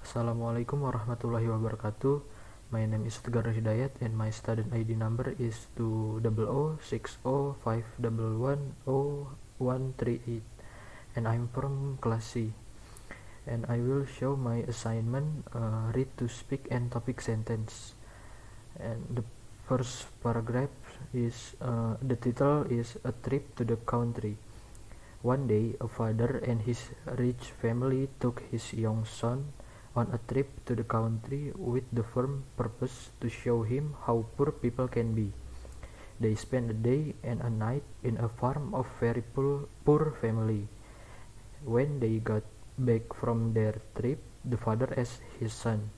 Assalamualaikum warahmatullahi wabarakatuh. My name is Tegar Hidayat and my student ID number is 2006051110138 and I'm from class C. And I will show my assignment, read to speak and topic sentence. And the first paragraph is the title is A Trip to the Country. One day, a father and his rich family took his young son on a trip to the country with the firm purpose to show him how poor people can be. They spent a day and a night in a farm of very poor family. When they got back from their trip, the father asked his son,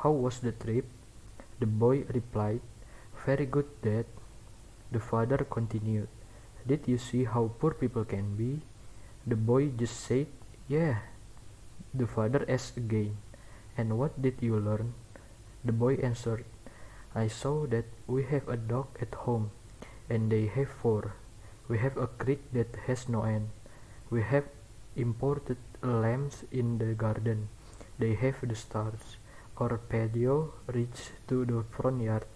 "How was the trip?" The boy replied, "Very good, Dad." The father continued, "Did you see how poor people can be?" The boy just said, "Yeah." The father asked again, "And what did you learn?" The boy answered, "I saw that we have a dog at home, and they have 4. We have a creek that has no end. We have imported lamps in the garden. They have the stars. Our patio reaches to the front yard.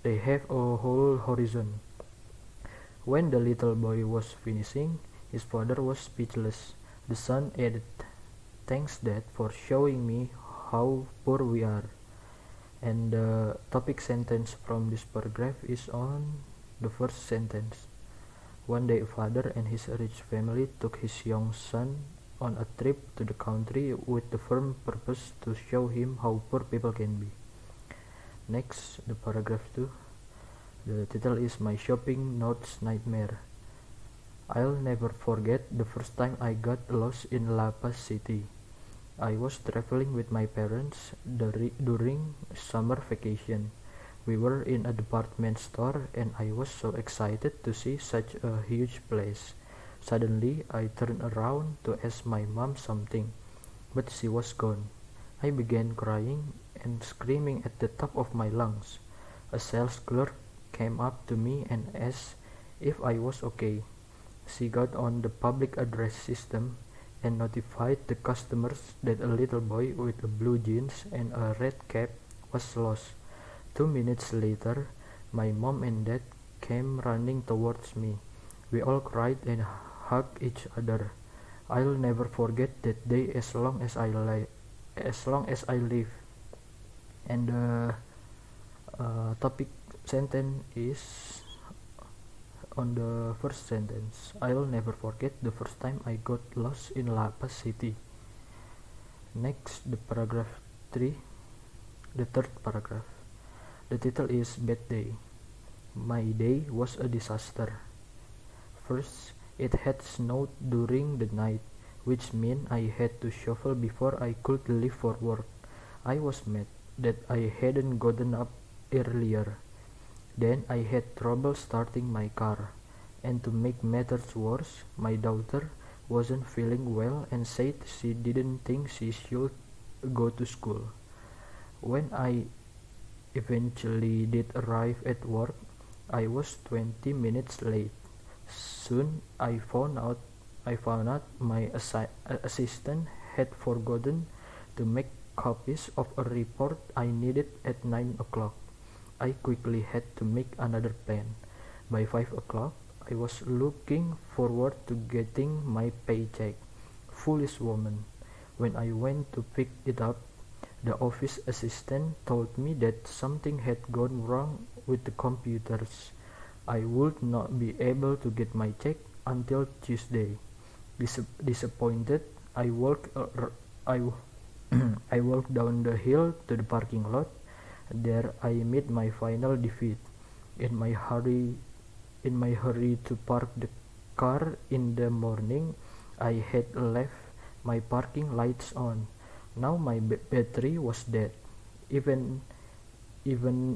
They have a whole horizon." When the little boy was finishing, his father was speechless. The son added, "Thanks, Dad, for showing me how poor we are." And the topic sentence from this paragraph is on the first sentence. One day a father and his rich family took his young son on a trip to the country with the firm purpose to show him how poor people can be. Next, the paragraph 2. The title is My Shopping Notes Nightmare. I'll never forget the first time I got lost in La Paz City. I was traveling with my parents during summer vacation. We were in a department store and I was so excited to see such a huge place. Suddenly, I turned around to ask my mom something, but she was gone. I began crying and screaming at the top of my lungs. A sales clerk came up to me and asked if I was okay. She got on the public address system and notified the customers that a little boy with a blue jeans and a red cap was lost. 2 minutes later, my mom and dad came running towards me. We all cried and hugged each other. I'll never forget that day as long as I live. And the topic sentence is on the first sentence. I'll never forget the first time I got lost in La Paz City. Next, the paragraph 3, the third paragraph. The title is Bad Day. My day was a disaster. First, it had snowed during the night, which meant I had to shovel before I could leave for work. I was mad that I hadn't gotten up earlier. Then I had trouble starting my car, and to make matters worse, my daughter wasn't feeling well and said she didn't think she should go to school. When I eventually did arrive at work, I was 20 minutes late. Soon I found out my assistant had forgotten to make copies of a report I needed at 9 o'clock. I quickly had to make another plan. By 5 o'clock, I was looking forward to getting my paycheck. Foolish woman. When I went to pick it up, the office assistant told me that something had gone wrong with the computers. I would not be able to get my check until Tuesday. Disappointed, I walked down the hill to the parking lot. There I met my final defeat. In my hurry to park the car in the morning, I had left my parking lights on. Now my battery was dead. Even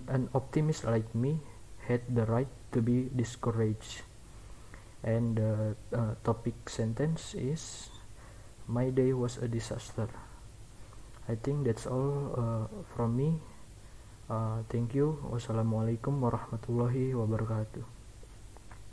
an optimist like me had the right to be discouraged. And the topic sentence is, my day was a disaster. I think that's all from me. Thank you. Wassalamualaikum warahmatullahi wabarakatuh.